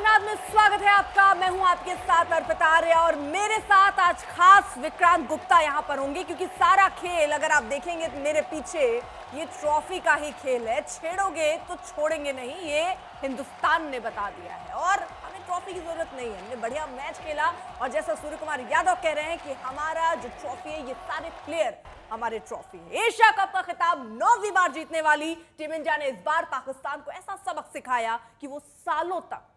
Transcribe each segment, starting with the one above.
काशीनाथ में स्वागत है आपका। मैं हूं आपके साथ अर्पिता आर्या और मेरे साथ आज खास विक्रांत गुप्ता यहां पर होंगे क्योंकि सारा खेल अगर आप देखेंगे तो मेरे पीछे ये ट्रॉफी का ही खेल है। छेड़ोगे तो छोड़ेंगे नहीं, ये हिंदुस्तान ने बता दिया है और हमें ट्रॉफी की जरूरत नहीं है। हमने बढ़िया मैच खेला और जैसा सूर्य कुमार यादव कह रहे हैं कि हमारा जो ट्रॉफी है ये सारे प्लेयर हमारे ट्रॉफी है। एशिया कप का खिताब 9वीं बार जीतने वाली टीम इंडिया ने इस बार पाकिस्तान को ऐसा सबक सिखाया कि वो सालों तक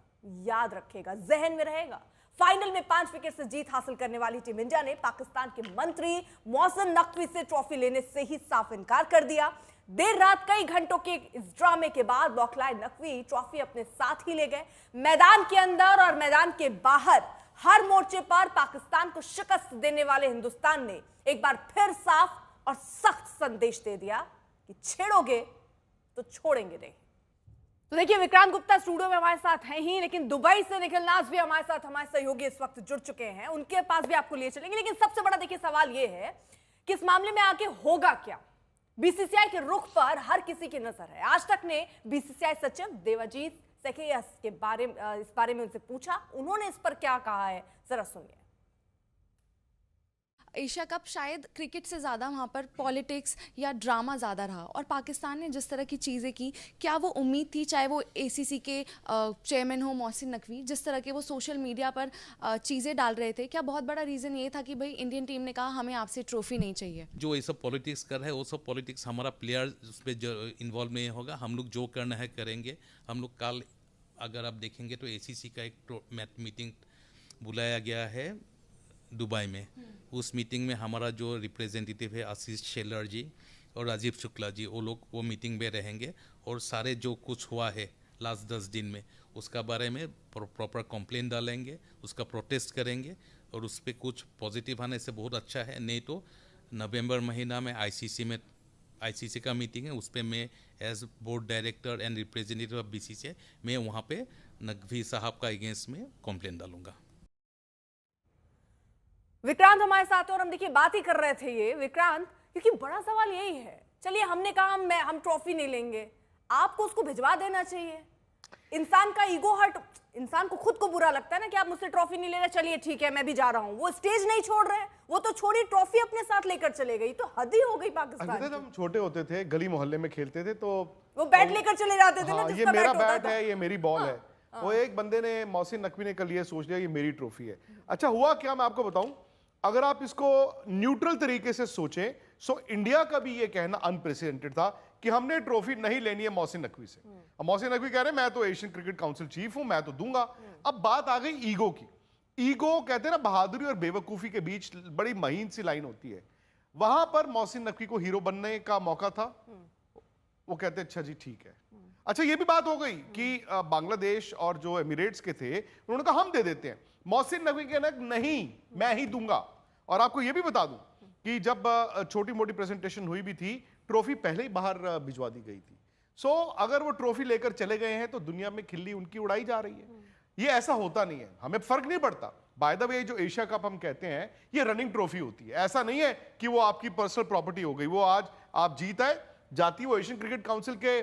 याद रखेगा, जहन में रहेगा। फाइनल में 5 विकेट से जीत हासिल करने वाली टीम इंडिया ने पाकिस्तान के मंत्री मोहसिन नकवी से ट्रॉफी लेने से ही साफ इनकार कर दिया। देर रात कई घंटों के इस ड्रामे के बाद बौखलाए नकवी ट्रॉफी अपने साथ ही ले गए। मैदान के अंदर और मैदान के बाहर हर मोर्चे पर पाकिस्तान को शिकस्त देने वाले हिंदुस्तान ने एक बार फिर साफ और सख्त संदेश दे दिया कि छेड़ोगे तो छोड़ेंगे नहीं। तो देखिए, विक्रांत गुप्ता स्टूडियो में हमारे साथ हैं ही, लेकिन दुबई से निखिल नाज भी हमारे साथ, हमारे सहयोगी इस वक्त जुड़ चुके हैं, उनके पास भी आपको लिए चलेंगे। लेकिन सबसे बड़ा देखिए सवाल ये है कि इस मामले में आगे होगा क्या। बीसीसीआई के रुख पर हर किसी की नजर है। आज तक ने बीसीसीआई सचिव देवाजीत सेखेयस के इस बारे में उनसे पूछा, उन्होंने इस पर क्या कहा है, जरा सुनिए। एशिया कप शायद क्रिकेट से ज़्यादा वहाँ पर पॉलिटिक्स या ड्रामा ज़्यादा रहा और पाकिस्तान ने जिस तरह की चीज़ें की, क्या वो उम्मीद थी, चाहे वो एसीसी के चेयरमैन हो मोहसिन नकवी, जिस तरह के वो सोशल मीडिया पर चीज़ें डाल रहे थे, क्या बहुत बड़ा रीज़न ये था कि भाई इंडियन टीम ने कहा हमें आपसे ट्रॉफी नहीं चाहिए? जो ये सब पॉलिटिक्स कर रहा है वो सब पॉलिटिक्स हमारा प्लेयर उस पर जो इन्वॉल्व नहीं होगा। हम लोग जो करना है करेंगे। हम लोग कल अगर आप देखेंगे तो एसीसी का एक मीटिंग बुलाया गया है दुबई में। उस मीटिंग में हमारा जो रिप्रेजेंटेटिव है आशीष शेलर जी और राजीव शुक्ला जी, वो लोग वो मीटिंग में रहेंगे और सारे जो कुछ हुआ है लास्ट 10 दिन में उसका बारे में प्रॉपर कंप्लेंट डालेंगे, उसका प्रोटेस्ट करेंगे और उस पर कुछ पॉजिटिव आने से बहुत अच्छा है। नहीं तो नवंबर महीना में आईसीसी का मीटिंग है, उस पर मैं as board director and representative of BCCI मैं वहाँ पे नकवी साहब का अगेंस्ट में कंप्लेंट डालूंगा। विक्रांत हमारे साथ और हम देखिए बात ही कर रहे थे ये विक्रांत, क्योंकि बड़ा सवाल यही है। चलिए हमने कहा हम ट्रॉफी नहीं लेंगे, आपको उसको भिजवा देना चाहिए। इंसान का ईगो हर्ट, इंसान को खुद को बुरा लगता है ना कि आप मुझसे ट्रॉफी नहीं ले रहे, चलिए ठीक है मैं भी जा रहा हूं। वो स्टेज नहीं छोड़ रहे, वो तो छोड़ी ट्रॉफी अपने साथ लेकर चले गई। तो हद ही हो गई पाकिस्तान की। हम छोटे होते थे, गली मोहल्ले में खेलते थे तो वो बैट लेकर चले जाते थे ना, ये मेरा बैट है, ये मेरी बॉल है। वो एक बंदे ने, मोहसिन नकवी ने कल ये सोच लिया ये मेरी ट्रॉफी है। अच्छा हुआ क्या, मैं आपको बताऊं, अगर आप इसको न्यूट्रल तरीके से सोचें सो इंडिया का भी ये कहना अनप्रेसिडेंटेड था कि हमने ट्रॉफी नहीं लेनी है मोहसिन नकवी से। अब मोहसिन नकवी कह रहे हैं मैं तो एशियन क्रिकेट काउंसिल चीफ हूं, मैं तो दूंगा। अब बात आ गई ईगो की। ईगो कहते हैं ना, बहादुरी और बेवकूफी के बीच बड़ी महीन सी लाइन होती है। वहां पर मोहसिन नकवी को हीरो बनने का मौका था, वो कहते अच्छा जी ठीक है। अच्छा ये भी बात हो गई कि बांग्लादेश और जो एमिरेट्स के थे उन्होंने कहा हम दे देते हैं। मोहसिन नकवी कहना नहीं मैं ही दूंगा। और आपको ये भी बता दूं कि जब छोटी मोटी प्रेजेंटेशन हुई भी थी, ट्रॉफी पहले ही बाहर भिजवा दी गई थी। सो अगर वो ट्रॉफी लेकर चले गए हैं तो दुनिया में खिल्ली उनकी उड़ाई जा रही है। ये ऐसा होता नहीं है, हमें फर्क नहीं पड़ता। बाय द वे जो एशिया कप हम कहते हैं ये रनिंग ट्रॉफी होती है। ऐसा नहीं है कि वो आपकी पर्सनल प्रॉपर्टी हो गई, वो आज आप जीत आए जाती वो एशियन क्रिकेट काउंसिल के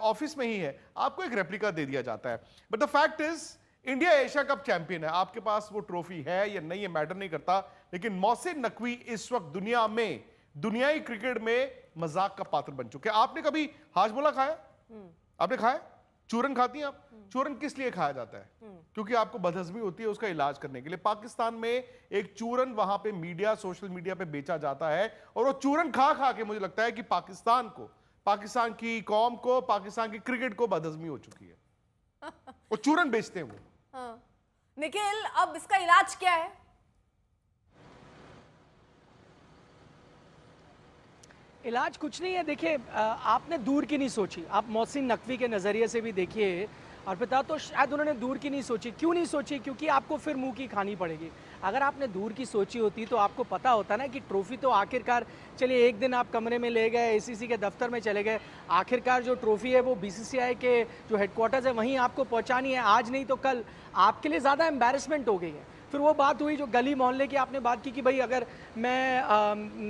ऑफिस में ही है, आपको एक रेप्लिका दे दिया जाता है। But the fact is India Asia cup champion है। आपके पास वो ट्रॉफी है या नहीं ये मैटर नहीं करता, लेकिन मोहसिन नकवी इस वक्त दुनिया में, दुनियाई क्रिकेट में मजाक का पात्र बन चुके हैं। आपने कभी हाजमोला खाया? आपने खाया? चूरन खाती हैं आप? चूरन किस लिए खाया जाता है? क्योंकि आपको बदहजमी होती है, उसका इलाज करने के लिए। पाकिस्तान में एक चूरन वहां पे मीडिया, सोशल मीडिया पे बेचा जाता है और वो चूरन खा खा के मुझे लगता है कि पाकिस्तान को, पाकिस्तान की कौम को, पाकिस्तान की क्रिकेट को बदहजमी हो चुकी है। वो चूरन बेचते हैं वो। हाँ। निखिल, अब इसका इलाज क्या है? इलाज कुछ नहीं है। देखिए आपने दूर की नहीं सोची, आप मोहसिन नकवी के नज़रिए से भी देखिए और बता, तो शायद उन्होंने दूर की नहीं सोची। क्यों नहीं सोची? क्योंकि आपको फिर मुंह की खानी पड़ेगी। अगर आपने दूर की सोची होती तो आपको पता होता ना कि ट्रॉफी तो आखिरकार, चलिए एक दिन आप कमरे में ले गए, एसीसी के दफ्तर में चले गए, आखिरकार जो ट्रॉफी है वो बीसीसीआई के जो हेडक्वार्टर्स है वहीं आपको पहुंचानी है। आज नहीं तो कल आपके लिए ज़्यादा एम्बैरेसमेंट हो गई है। फिर वो बात हुई जो गली मोहल्ले की आपने बात की कि भाई अगर मैं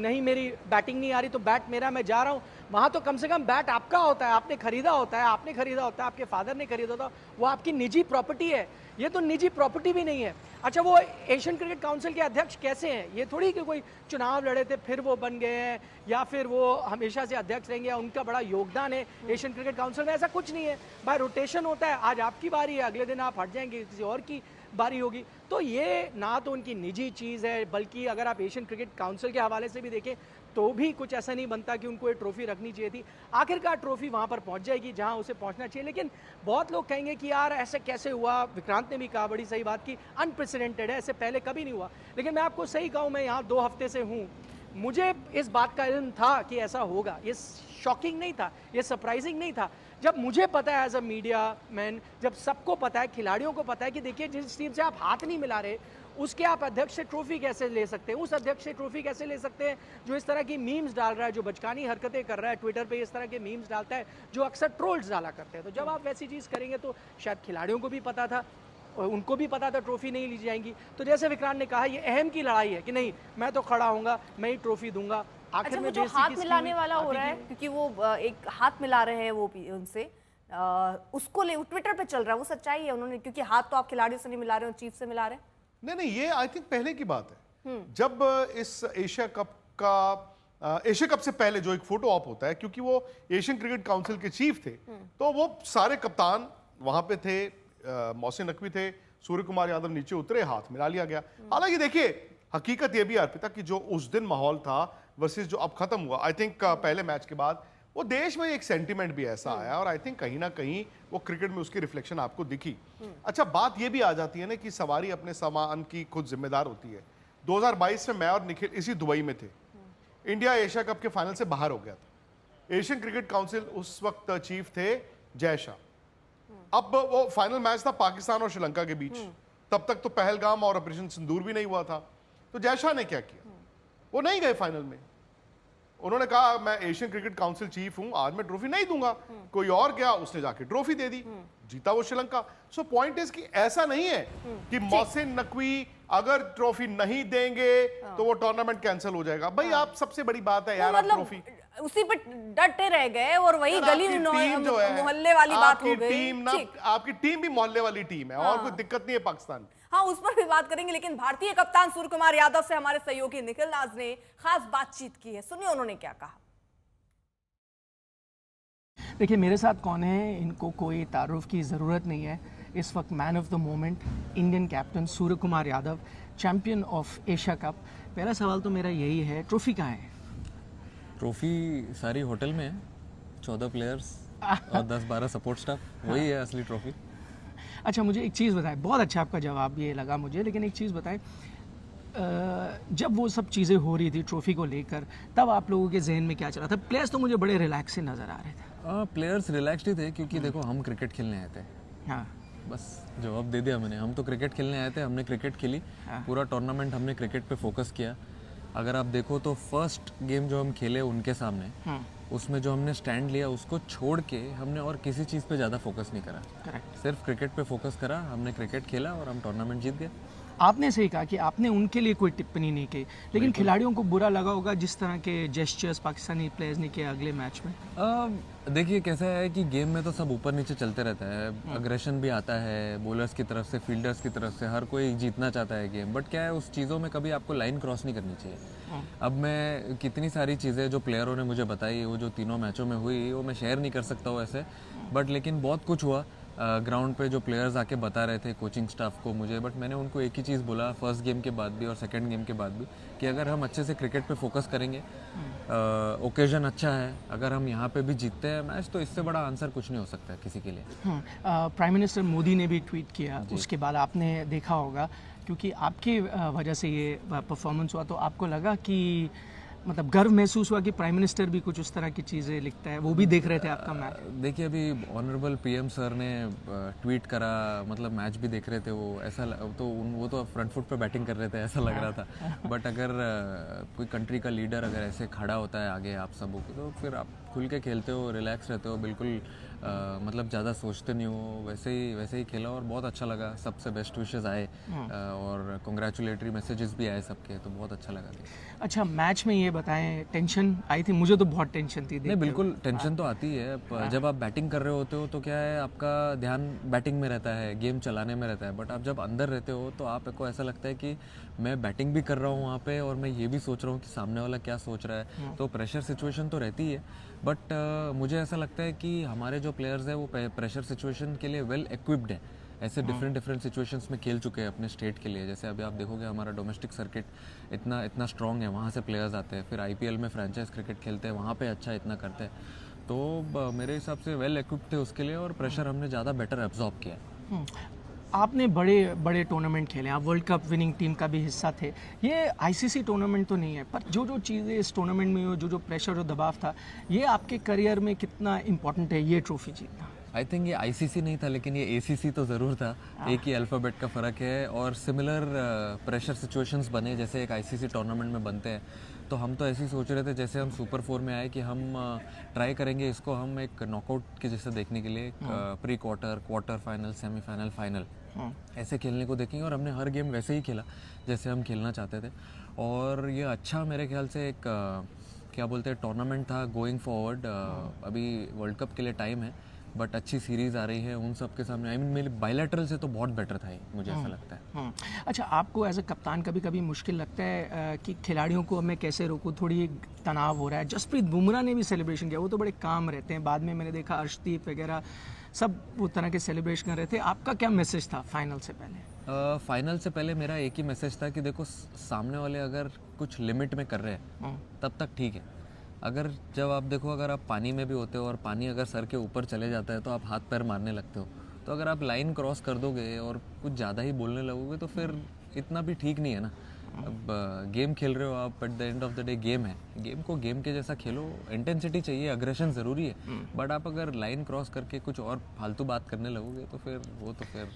नहीं, मेरी बैटिंग नहीं आ रही तो बैट मेरा, मैं जा रहा हूँ, वहाँ तो कम से कम बैट आपका होता है, आपने खरीदा होता है, आपने खरीदा होता है, आपके फादर ने खरीदा होता, वो आपकी निजी प्रॉपर्टी है। ये तो निजी प्रॉपर्टी भी नहीं है। अच्छा, वो एशियन क्रिकेट काउंसिल के अध्यक्ष कैसे हैं? ये थोड़ी कि कोई चुनाव लड़े थे फिर वो बन गए हैं, या फिर वो हमेशा से अध्यक्ष रहेंगे, या उनका बड़ा योगदान है एशियन क्रिकेट काउंसिल में। ऐसा कुछ नहीं है, बाय रोटेशन होता है। आज आपकी बारी है, अगले दिन आप हट जाएंगे, किसी और की बारी होगी। तो ये ना तो उनकी निजी चीज़ है, बल्कि अगर आप एशियन क्रिकेट काउंसिल के हवाले से भी देखें तो भी कुछ ऐसा नहीं बनता कि उनको ये ट्रॉफी रखनी चाहिए थी। आखिरकार ट्रॉफी वहाँ पर पहुँच जाएगी जहाँ उसे पहुँचना चाहिए। लेकिन बहुत लोग कहेंगे कि यार ऐसे कैसे हुआ। विक्रांत ने भी कहा बड़ी सही बात की अनप्रेसिडेंटेड है, ऐसे पहले कभी नहीं हुआ। लेकिन मैं आपको सही कहूँ, मैं यहाँ 2 हफ्ते से हूँ, मुझे इस बात का इल्म था कि ऐसा होगा। ये शॉकिंग नहीं था, ये सरप्राइजिंग नहीं था। जब मुझे पता है एज अ मीडिया मैन, जब सबको पता है, खिलाड़ियों को पता है कि देखिए जिस टीम से आप हाथ नहीं मिला रहे उसके आप अध्यक्ष से ट्रॉफी कैसे ले सकते हैं, उस अध्यक्ष से ट्रॉफी कैसे ले सकते हैं जो इस तरह की मीम्स डाल रहा है, जो बचकानी हरकतें कर रहा है, ट्विटर पे इस तरह के मीम्स डालता है जो अक्सर ट्रोल्स डाला करते हैं। तो जब आप वैसी चीज़ करेंगे तो शायद खिलाड़ियों को भी पता था और उनको भी पता था ट्रॉफी नहीं ली जाएंगी। तो जैसे विक्रांत ने कहा, ये अहम की लड़ाई है कि नहीं, मैं तो खड़ा होऊंगा, मैं ही ट्रॉफी दूंगा। आखिर अच्छा, में वो जो बेइज्जती हाथ किसकी मिलाने हुई? वाला हो रहा है, क्योंकि वो एक हाथ मिला रहे हैं वो उनसे, उसको ले ट्विटर पे चल रहा है, वो सच्चाई है उन्होंने, क्योंकि हाथ तो आप खिलाड़ियों से नहीं मिला रहे हो, चीफ से मिला रहे हैं। नहीं, ये आई थिंक पहले की बात है। जब इस एशिया कप का एशिया कप से पहले जो एक फोटो ऑप होता है, क्योंकि वो एशियन क्रिकेट काउंसिल के चीफ थे, तो वो सारे कप्तान वहां पे थे, मोहसिन नकवी थे, सूर्य कुमार यादव नीचे उतरे, हाथ मिला लिया गया। हालांकि देखिए, हकीकत ये भी अर्पिता कि जो उस दिन माहौल था वर्सेस जो अब खत्म हुआ, आई थिंक पहले मैच के बाद वो देश में एक सेंटीमेंट भी ऐसा आया, और आई थिंक कहीं ना कहीं वो क्रिकेट में उसकी रिफ्लेक्शन आपको दिखी। अच्छा, बात ये भी आ जाती है ना कि सवारी अपने सामान की खुद जिम्मेदार होती है। 2022 में मैं और निखिल इसी दुबई में थे, इंडिया एशिया कप के फाइनल से बाहर हो गया था। एशियन क्रिकेट काउंसिल उस वक्त चीफ थे जय शाह। अब वो फाइनल मैच था पाकिस्तान और श्रीलंका के बीच, तब तक तो पहलगाम और ऑपरेशन सिंदूर भी नहीं हुआ था। तो जय शाह ने क्या किया, वो नहीं गए फाइनल में। उन्होंने कहा मैं एशियन क्रिकेट काउंसिल चीफ हूं, आज मैं ट्रॉफी नहीं दूंगा। कोई और गया, उसने जाके ट्रॉफी दे दी, जीता वो श्रीलंका। सो पॉइंट इज कि ऐसा नहीं है कि मोहसिन नकवी अगर ट्रॉफी नहीं देंगे तो वो टूर्नामेंट कैंसिल हो जाएगा। भाई आप सबसे बड़ी बात है यार, आप ट्रॉफी उसी पे डटे रह गए और वही गली मोहल्ले वाली बात हो गई। टीम ना, आपकी टीम भी मोहल्ले वाली टीम है, और कोई दिक्कत नहीं है पाकिस्तान। हाँ, उस पर भी बात करेंगे, लेकिन भारतीय कप्तान सूर्य कुमार यादव से हमारे सहयोगी निखिल नाज ने खास बातचीत की है, सुनिए उन्होंने क्या कहा। देखिए, मेरे साथ कौन है, इनको कोई तारुफ की ज़रूरत नहीं है। इस वक्त man of the moment, Indian captain Surya Kumar Yadav, champion of Asia cup. पहला सवाल तो मेरा यही है, ट्रॉफी कहाँ है? ट्रॉफी सारी होटल में है, 14 प्लेयर्स और 10-12 सपोर्ट स्टाफ, वही है असली ट्रॉफी। अच्छा, मुझे एक चीज़ बताएं, बहुत अच्छा आपका जवाब ये लगा मुझे, लेकिन एक चीज़ बताएं, जब वो सब चीज़ें हो रही थी ट्रॉफी को लेकर, तब आप लोगों के जहन में क्या चल रहा था? प्लेयर्स तो मुझे बड़े रिलैक्स से नज़र आ रहे थे। प्लेयर्स रिलैक्स्ड ही थे, क्योंकि देखो हम क्रिकेट खेलने आए थे। हाँ, बस जवाब दे दिया मैंने। हम तो क्रिकेट खेलने आए थे, हमने क्रिकेट खेली, पूरा टूर्नामेंट हमने क्रिकेट पे फोकस किया। अगर आप देखो तो फर्स्ट गेम जो हम खेले उनके सामने, उसमें जो हमने स्टैंड लिया उसको छोड़ के हमने और किसी चीज़ पे ज़्यादा फोकस नहीं करा। करेक्ट। सिर्फ क्रिकेट पे फोकस करा, हमने क्रिकेट खेला और हम टूर्नामेंट जीत गए। आपने सही कहा कि आपने उनके लिए कोई टिप्पणी नहीं की, लेकिन खिलाड़ियों को बुरा लगा होगा जिस तरह के जेस्चर्स पाकिस्तानी प्लेयर्स ने किए अगले मैच में। देखिए कैसा है कि गेम में तो सब ऊपर नीचे चलते रहता है, अग्रेशन भी आता है बॉलर्स की तरफ से, फील्डर्स की तरफ से, हर कोई जीतना चाहता है गेम। बट क्या है, उस चीज़ों में कभी आपको लाइन क्रॉस नहीं करनी चाहिए। अब मैं कितनी सारी चीज़ें जो प्लेयरों ने मुझे बताई, वो जो 3 मैचों में हुई, वो मैं शेयर नहीं कर सकता हूँ ऐसे, बट लेकिन बहुत कुछ हुआ ग्राउंड पे जो प्लेयर्स आके बता रहे थे कोचिंग स्टाफ को मुझे। बट मैंने उनको एक ही चीज़ बोला, फर्स्ट गेम के बाद भी और सेकंड गेम के बाद भी, कि अगर हम अच्छे से क्रिकेट पे फोकस करेंगे, ओकेजन अच्छा है, अगर हम यहाँ पे भी जीतते हैं मैच, तो इससे बड़ा आंसर कुछ नहीं हो सकता है किसी के लिए। प्राइम मिनिस्टर मोदी ने भी ट्वीट किया, उसके बाद आपने देखा होगा, क्योंकि आपकी वजह से ये परफॉर्मेंस हुआ, तो आपको लगा कि मतलब गर्व महसूस हुआ कि प्राइम मिनिस्टर भी कुछ उस तरह की चीज़ें लिखता है? वो भी देख रहे थे आपका मैच? देखिए, अभी ऑनरेबल पीएम सर ने ट्वीट करा, मतलब मैच भी देख रहे थे वो, ऐसा वो तो फ्रंट फुट पे बैटिंग कर रहे थे, ऐसा लग रहा था। बट अगर कोई कंट्री का लीडर अगर ऐसे खड़ा होता है आगे आप सबों के, तो फिर आप खुल के खेलते हो, रिलैक्स रहते हो, बिल्कुल मतलब ज़्यादा सोचते नहीं हो, वैसे ही खेला और बहुत अच्छा लगा। सबसे बेस्ट विशेस आए और कॉन्ग्रेचुलेटरी मैसेजेस भी आए सबके, तो बहुत अच्छा लगा। अच्छा, मैच में ये बताएं, टेंशन आई थी? मुझे तो बहुत टेंशन थी। नहीं, बिल्कुल टेंशन तो आती है। जब आप बैटिंग कर रहे होते हो तो क्या है, आपका ध्यान बैटिंग में रहता है, गेम चलाने में रहता है। बट आप जब अंदर रहते हो तो आपको ऐसा लगता है कि मैं बैटिंग भी कर रहा हूँ वहाँ पे, और मैं ये भी सोच रहा हूँ कि सामने वाला क्या सोच रहा है। तो प्रेशर सिचुएशन तो रहती है, बट मुझे ऐसा लगता है कि हमारे जो प्लेयर्स हैं वो प्रेशर सिचुएशन के लिए वेल इक्विप्ड है। ऐसे डिफरेंट सिचुएशंस में खेल चुके हैं अपने स्टेट के लिए। जैसे अभी आप देखोगे हमारा डोमेस्टिक सर्किट इतना स्ट्रॉन्ग है, वहाँ से प्लेयर्स आते हैं। फिर आईपीएल में फ्रेंचाइज क्रिकेट खेलते हैं, वहाँ पे अच्छा इतना करते हैं। तो मेरे हिसाब से वेल इक्विप्ड थे उसके लिए, और प्रेशर हमने ज़्यादा बेटर एब्जॉर्ब किया। आपने बड़े बड़े टूर्नामेंट खेले, आप वर्ल्ड कप विनिंग टीम का भी हिस्सा थे। ये आईसीसी टूर्नामेंट तो नहीं है, पर जो चीज़ें इस टूर्नामेंट में हो, जो प्रेशर और दबाव था, ये आपके करियर में कितना इम्पोर्टेंट है ये ट्रॉफी जीतना? आई थिंक ये आईसीसी नहीं था, लेकिन ये एसीसी तो ज़रूर था। एक ही अल्फ़ाबेट का फ़र्क है, और सिमिलर प्रेशर सिचुएशंस बने जैसे एक आईसीसी टूर्नामेंट में बनते हैं। तो हम तो ऐसे ही सोच रहे थे, जैसे हम सुपर 4 में आए कि हम ट्राई करेंगे इसको हम एक नॉकआउट के जैसे देखने के लिए, pre quarter final, semifinal, final ऐसे खेलने को देखेंगे। और हमने हर गेम वैसे ही खेला जैसे हम खेलना चाहते थे। और ये अच्छा मेरे ख्याल से एक क्या बोलते हैं टूर्नामेंट था गोइंग फॉरवर्ड। अभी वर्ल्ड कप के लिए टाइम है, बट अच्छी सीरीज़ आ रही है उन सब के सामने। आई मीन मेरे बायलैटरल से तो बहुत बेटर था ये, मुझे ऐसा लगता है। अच्छा, आपको एज अ कप्तान कभी कभी मुश्किल लगता है कि खिलाड़ियों को मैं कैसे रोकूं, थोड़ी तनाव हो रहा है? जसप्रीत बुमराह ने भी सेलिब्रेशन किया, वो तो बड़े काम रहते हैं। बाद में मैंने देखा अर्शदीप वगैरह सब वो तरह के सेलिब्रेशन कर रहे थे। आपका क्या मैसेज था फाइनल से पहले? फाइनल से पहले मेरा एक ही मैसेज था कि देखो, सामने वाले अगर कुछ लिमिट में कर रहे हैं तब तक ठीक है। अगर जब आप देखो, अगर आप पानी में भी होते हो और पानी अगर सर के ऊपर चले जाता है तो आप हाथ पैर मारने लगते हो। तो अगर आप लाइन क्रॉस कर दोगे और कुछ ज़्यादा ही बोलने लगोगे तो फिर इतना भी ठीक नहीं है ना। अब गेम खेल रहे हो आप, at the end of the day game है, गेम को गेम के जैसा खेलो। इंटेंसिटी चाहिए, अग्रेशन ज़रूरी है, बट आप अगर लाइन क्रॉस करके कुछ और फालतू बात करने लगोगे तो फिर वो तो फिर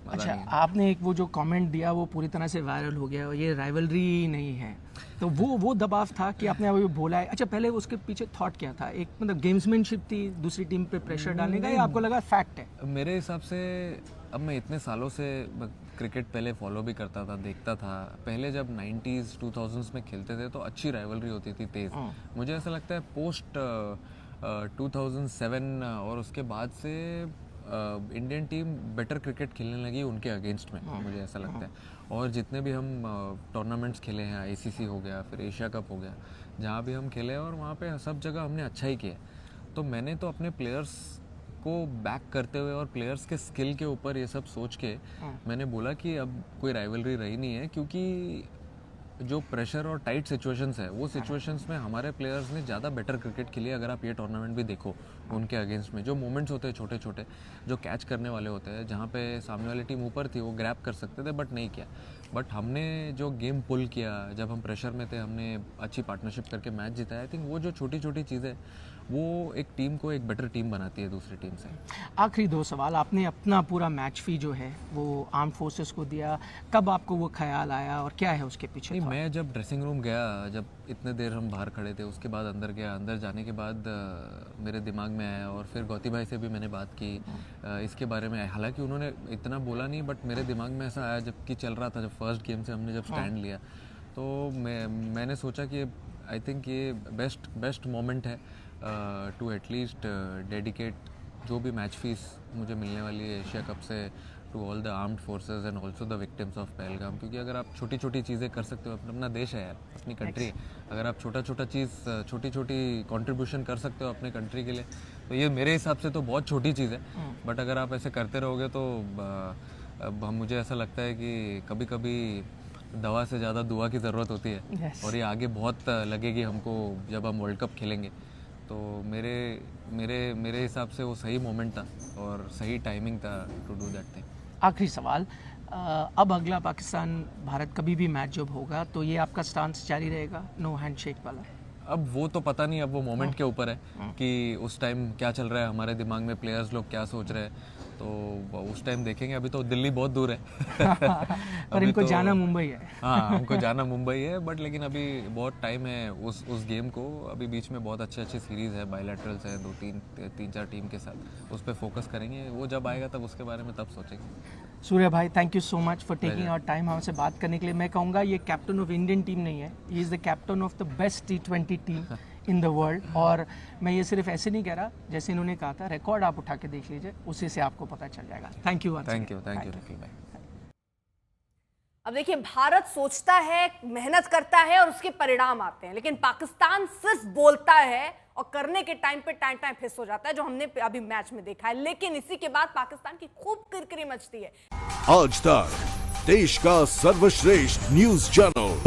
अच्छा, आपने एक वो जो कमेंट दिया वो पूरी तरह से वायरल हो गया, ये राइवलरी नहीं है, तो वो दबाव था कि आपने अभी बोला है। अच्छा, पहले उसके पीछे थॉट क्या था? एक मतलब गेम्समैनशिप थी, दूसरी टीम पे प्रेशर डालने का, या आपको लगा फैक्ट है? मेरे हिसाब से अब मैं इतने सालों से क्रिकेट पहले फॉलो भी करता था, देखता था। पहले जब 90s 2000s में खेलते थे तो अच्छी राइवलरी होती थी, तेज़। मुझे ऐसा लगता है पोस्ट 2007 और उसके बाद से इंडियन टीम बेटर क्रिकेट खेलने लगी उनके अगेंस्ट में, मुझे ऐसा लगता है। और जितने भी हम टूर्नामेंट्स खेले हैं, आईसीसी हो गया, फिर एशिया कप हो गया, जहाँ भी हम खेले और वहाँ पे सब जगह हमने अच्छा ही किया। तो मैंने तो अपने प्लेयर्स को बैक करते हुए और प्लेयर्स के स्किल के ऊपर ये सब सोच के मैंने बोला कि अब कोई राइवलरी रही नहीं है, क्योंकि जो प्रेशर और टाइट सिचुएशंस है वो सिचुएशंस में हमारे प्लेयर्स ने ज़्यादा बेटर क्रिकेट खेली। अगर आप ये टूर्नामेंट भी देखो, उनके अगेंस्ट में जो मोमेंट्स होते हैं छोटे छोटे, जो कैच करने वाले होते हैं, जहाँ पे सामने वाली टीम ऊपर थी वो ग्रैब कर सकते थे बट नहीं किया। बट हमने जो गेम पुल किया, जब हम प्रेशर में थे, हमने अच्छी पार्टनरशिप करके मैच जिताया। आई थिंक वो जो छोटी छोटी चीज़ें वो एक टीम को एक बेटर टीम बनाती है दूसरी टीम से। आखिरी दो सवाल, आपने अपना पूरा मैच फी जो है वो आर्म फोर्सेस को दिया, कब आपको वो ख्याल आया और क्या है उसके पीछे? नहीं, मैं जब ड्रेसिंग रूम गया, जब इतने देर हम बाहर खड़े थे, उसके बाद अंदर गया। अंदर जाने के बाद मेरे दिमाग में आया, और फिर गौती भाई से भी मैंने बात की इसके बारे में। हालांकि उन्होंने इतना बोला नहीं, बट मेरे दिमाग में ऐसा आया जबकि चल रहा था, जब फर्स्ट गेम से हमने जब स्टैंड लिया, तो मैंने सोचा कि आई थिंक ये बेस्ट मोमेंट है टू एटलीस्ट डेडिकेट जो भी मैच फीस मुझे मिलने वाली है एशिया कप से to all the armed forces and also the victims of Pahalgam. क्योंकि अगर आप छोटी छोटी चीज़ें कर सकते हो, अपना देश है यार, अपनी कंट्री है, अगर आप छोटा चीज़ छोटी छोटी कंट्रीब्यूशन कर सकते हो अपने कंट्री के लिए, तो ये मेरे हिसाब से तो बहुत छोटी चीज़ है। बट अगर आप ऐसे करते रहोगे तो मुझे ऐसा लगता है कि कभी कभी दवा से ज़्यादा दुआ की ज़रूरत होती है। और ये आगे बहुत लगेगी हमको जब हम वर्ल्ड कप खेलेंगे। तो मेरे हिसाब से वो सही मोमेंट था और सही टाइमिंग था टू डू दैट थिंग। आखिरी सवाल, अब अगला पाकिस्तान भारत कभी भी मैच जब होगा तो ये आपका स्टांस जारी रहेगा, नो हैंडशेक वाला? अब वो तो पता नहीं, अब वो मोमेंट के ऊपर है कि उस टाइम क्या चल रहा है हमारे दिमाग में, प्लेयर्स लोग क्या सोच रहे हैं। तो उस टाइम देखेंगे। अभी तो दिल्ली बहुत दूर है पर अभी इनको तो- जाना मुंबई है। हाँ, हमको जाना मुंबई है, बट लेकिन अभी बहुत टाइम है उस गेम को। अभी बीच में बहुत अच्छी सीरीज़ है, बायलैटरल्स है, 2-3 टीम के साथ, उस पर फोकस करेंगे। वो जब आएगा तब उसके बारे में तब सोचेंगे। सूर्य भाई, thank you so much for taking our time हमसे बात करने के लिए। मैं कहूँगा ये कैप्टन ऑफ इंडियन टीम नहीं है, he is the captain of the best T20 team in the world. और मैं ये सिर्फ ऐसे नहीं कह रहा, जैसे इन्होंने कहा था, रिकॉर्ड आप उठा के देख लीजिए, उसी से आपको पता चल जाएगा। Thank you thank you Nikhil भाई। अब देखिए, भारत सोचता है, मेहनत करता है और उसके परिणाम आते हैं, लेकिन पाकिस्तान सिर्फ बोलता है और करने के टाइम पे टाइम फिस हो जाता है, जो हमने अभी मैच में देखा है। लेकिन इसी के बाद पाकिस्तान की खूब किरकिरी मचती है। आज तक देश का सर्वश्रेष्ठ न्यूज चैनल